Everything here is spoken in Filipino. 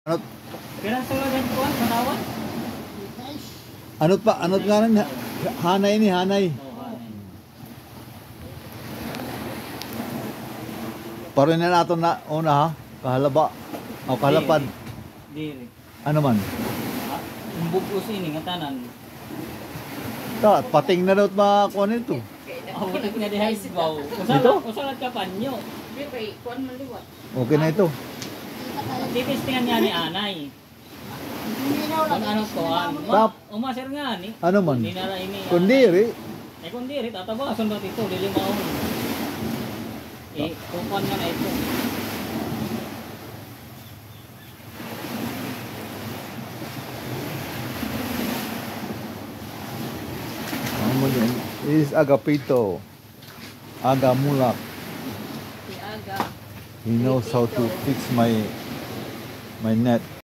Ano, Kailan tulagan ko ang katawan? ano nga rin? Hanay ni hanay. Parin na nato na una ha. Kahalaba. O kahalapad. Diri. Ano man? Ang bugos ini nga tanan. Ta, pating na daw makuha nito. Ako ulit nga di high school. Dito? Usalat ka panyo. Okay na ito. Titistingan niya ni Anay. Kung ano ko, Tap. umasir nga ni. Ano man? Hindi na ini. Kundiri. Kundiri, tatabasan ba ito? Lilimaon. Kupan nga na ito. Ano mo yun? This is agapito. Agamulak. Si Aga. He knows how to fix my net.